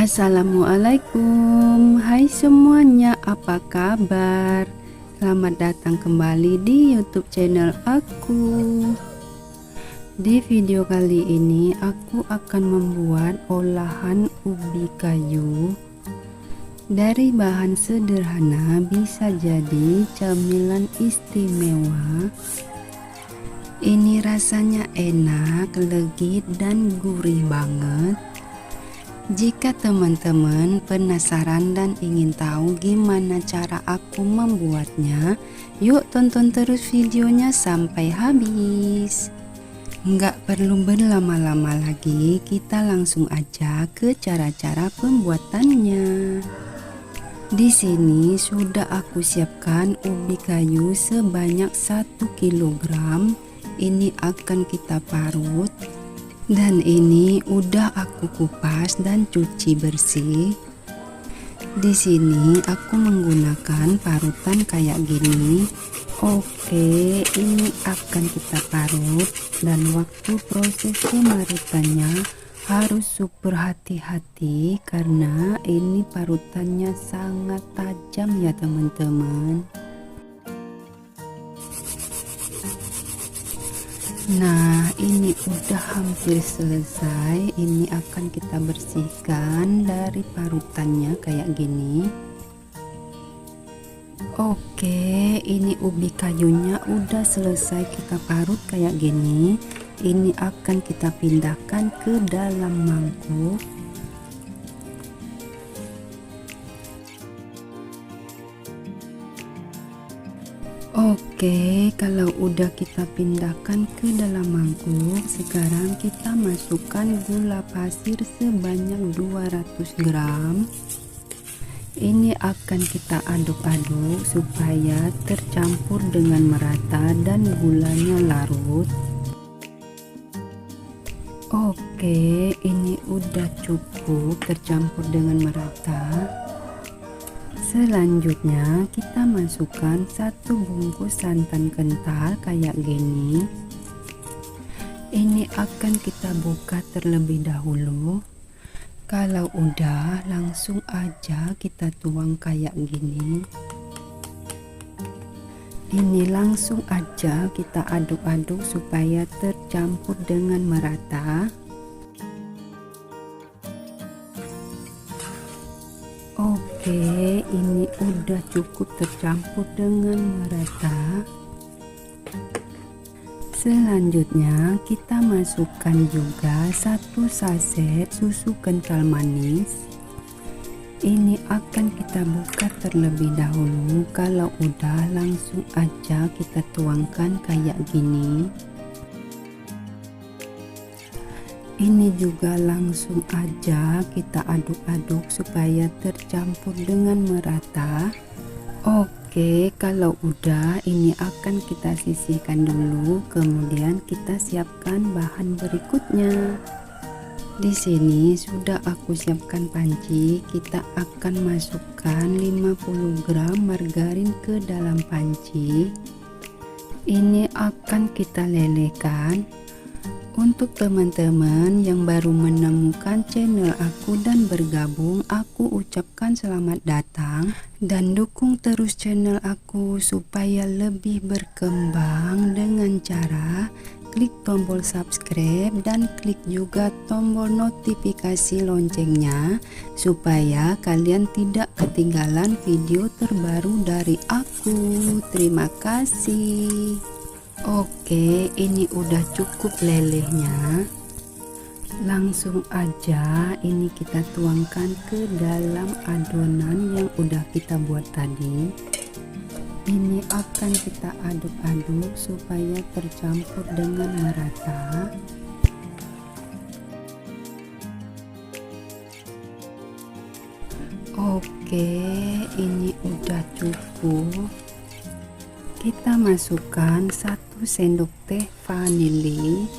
Assalamualaikum, hai semuanya, apa kabar? Selamat datang kembali di YouTube channel aku. Di video kali ini aku akan membuat olahan ubi kayu. Dari bahan sederhana bisa jadi camilan istimewa. Ini rasanya enak, legit dan gurih banget. Jika teman-teman penasaran dan ingin tahu gimana cara aku membuatnya, yuk tonton terus videonya sampai habis. Nggak perlu berlama-lama lagi, kita langsung aja ke cara-cara pembuatannya. Di sini sudah aku siapkan ubi kayu sebanyak 1 kilogram. Ini akan kita parut. Dan ini udah aku kupas dan cuci bersih. Di sini aku menggunakan parutan kayak gini. Oke, ini akan kita parut dan waktu proses pemarutannya harus super hati-hati karena ini parutannya sangat tajam ya teman-teman. Nah, ini udah hampir selesai. Ini akan kita bersihkan dari parutannya kayak gini. Oke, ini ubi kayunya udah selesai kita parut kayak gini. Ini akan kita pindahkan ke dalam mangkuk. Oke, kalau udah kita pindahkan ke dalam mangkuk, sekarang kita masukkan gula pasir sebanyak 200 gram. Ini akan kita aduk-aduk supaya tercampur dengan merata dan gulanya larut. Oke, ini udah cukup tercampur dengan merata. Selanjutnya kita masukkan 1 bungkus santan kental kayak gini. Ini akan kita buka terlebih dahulu. Kalau udah, langsung aja kita tuang kayak gini. Ini langsung aja kita aduk-aduk supaya tercampur dengan merata. Oke, ini udah cukup tercampur dengan merata. Selanjutnya kita masukkan juga 1 saset susu kental manis. Ini akan kita buka terlebih dahulu. Kalau udah, langsung aja kita tuangkan kayak gini. Ini juga langsung aja kita aduk-aduk supaya tercampur dengan merata. Oke, kalau udah, ini akan kita sisihkan dulu, kemudian kita siapkan bahan berikutnya. Di sini sudah aku siapkan panci. Kita akan masukkan 50 gram margarin ke dalam panci. Ini akan kita lelehkan. Untuk teman-teman yang baru menemukan channel aku dan bergabung, aku ucapkan selamat datang dan dukung terus channel aku supaya lebih berkembang dengan cara klik tombol subscribe dan klik juga tombol notifikasi loncengnya supaya kalian tidak ketinggalan video terbaru dari aku. Terima kasih. Oke, ini udah cukup lelehnya. Langsung aja ini kita tuangkan ke dalam adonan yang udah kita buat tadi. Ini akan kita aduk-aduk supaya tercampur dengan merata. Oke, ini udah cukup. Kita masukkan 1 sendok teh vanili.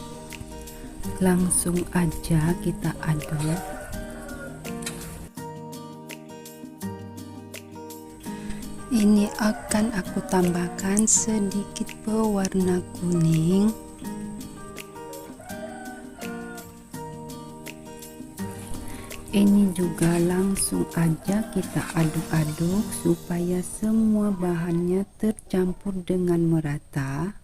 Langsung aja kita aduk. Ini akan aku tambahkan sedikit pewarna kuning. Ini juga langsung aja kita aduk-aduk supaya semua bahannya tercampur dengan merata.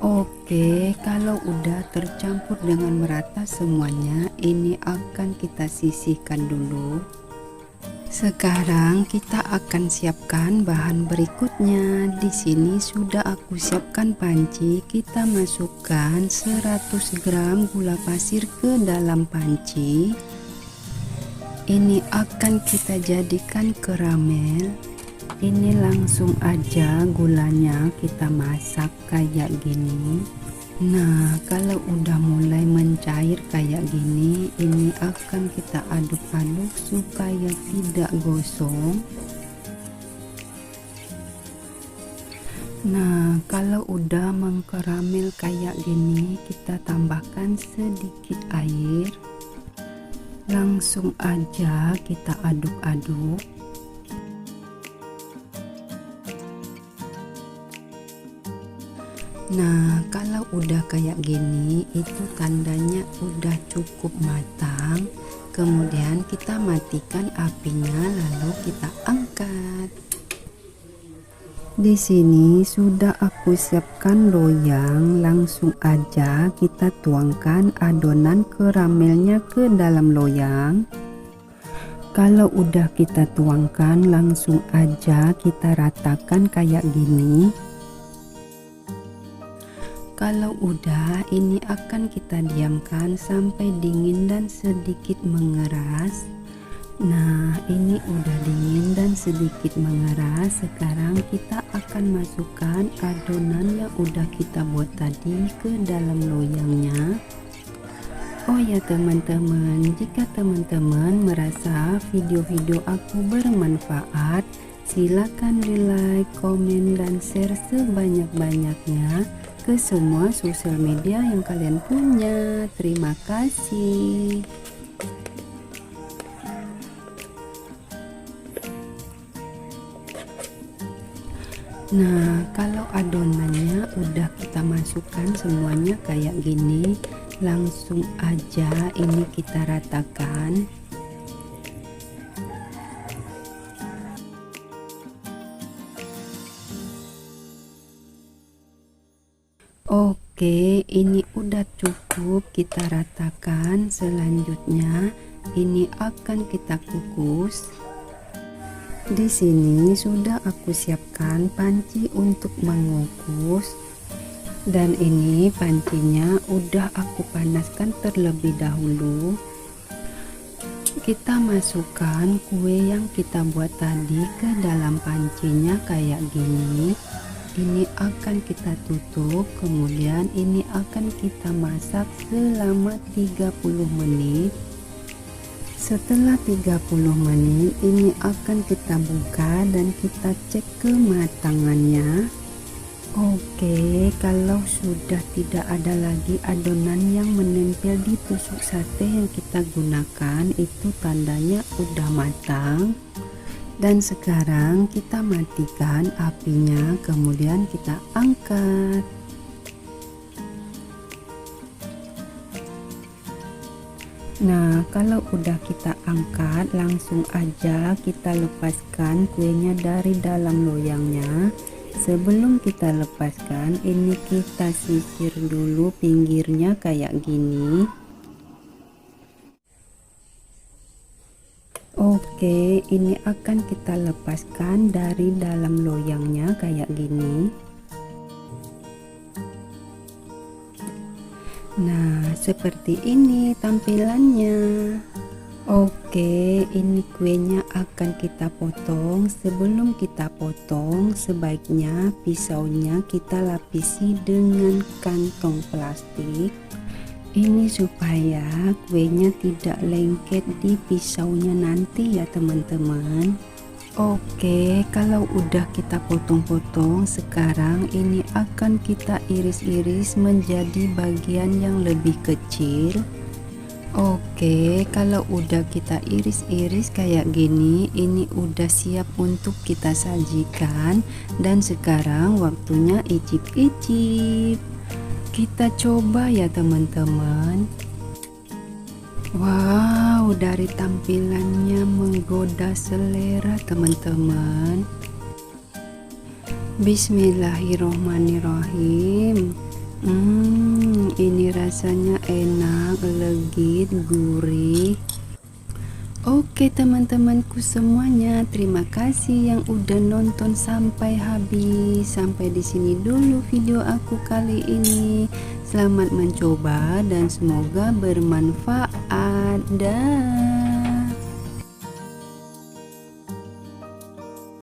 Oke, kalau udah tercampur dengan merata semuanya, ini akan kita sisihkan dulu. Sekarang kita akan siapkan bahan berikutnya. Di sini sudah aku siapkan panci. Kita masukkan 100 gram gula pasir ke dalam panci. Ini akan kita jadikan karamel. Ini langsung aja gulanya kita masak kayak gini. Nah, kalau udah mulai mencair kayak gini, ini akan kita aduk-aduk supaya tidak gosong. Nah, kalau udah mengkaramel kayak gini, kita tambahkan sedikit air. Langsung aja kita aduk-aduk. Nah, kalau udah kayak gini, itu tandanya udah cukup matang. Kemudian kita matikan apinya, lalu kita angkat. Di sini sudah aku siapkan loyang, langsung aja kita tuangkan adonan karamelnya ke dalam loyang. Kalau udah kita tuangkan, langsung aja kita ratakan kayak gini. Kalau udah, ini akan kita diamkan sampai dingin dan sedikit mengeras. Nah, ini udah dingin dan sedikit mengeras. Sekarang kita akan masukkan adonan yang udah kita buat tadi ke dalam loyangnya. Oh ya teman-teman, jika teman-teman merasa video-video aku bermanfaat, silakan di like, komen, dan share sebanyak-banyaknya ke semua sosial media yang kalian punya. Terima kasih. Nah, kalau adonannya udah kita masukkan semuanya kayak gini, langsung aja ini kita ratakan. Oke, ini udah cukup kita ratakan. Selanjutnya ini akan kita kukus. Di sini sudah aku siapkan panci untuk mengukus, dan ini pancinya udah aku panaskan terlebih dahulu. Kita masukkan kue yang kita buat tadi ke dalam pancinya kayak gini. Ini akan kita tutup, kemudian ini akan kita masak selama 30 menit. Setelah 30 menit, ini akan kita buka dan kita cek kematangannya. Oke, kalau sudah tidak ada lagi adonan yang menempel di tusuk sate yang kita gunakan, itu tandanya udah matang. Dan sekarang kita matikan apinya, kemudian kita angkat. Nah, kalau udah kita angkat, langsung aja kita lepaskan kuenya dari dalam loyangnya. Sebelum kita lepaskan, ini kita sisir dulu pinggirnya kayak gini. Oke, ini akan kita lepaskan dari dalam loyangnya kayak gini. Nah, seperti ini tampilannya. Oke, ini kuenya akan kita potong. Sebelum kita potong, sebaiknya pisaunya kita lapisi dengan kantong plastik. Ini supaya kuenya tidak lengket di pisaunya nanti ya teman-teman. Oke, kalau udah kita potong-potong, sekarang ini akan kita iris-iris menjadi bagian yang lebih kecil. Oke, kalau udah kita iris-iris kayak gini, ini udah siap untuk kita sajikan. Dan sekarang waktunya icip-icip. Kita coba ya teman-teman. Wow, dari tampilannya menggoda selera teman-teman. Bismillahirrohmanirrohim. Ini rasanya enak, legit, gurih. Oke teman-temanku semuanya, terima kasih yang udah nonton sampai habis. Sampai di sini dulu video aku kali ini. Selamat mencoba dan semoga bermanfaat. Dah.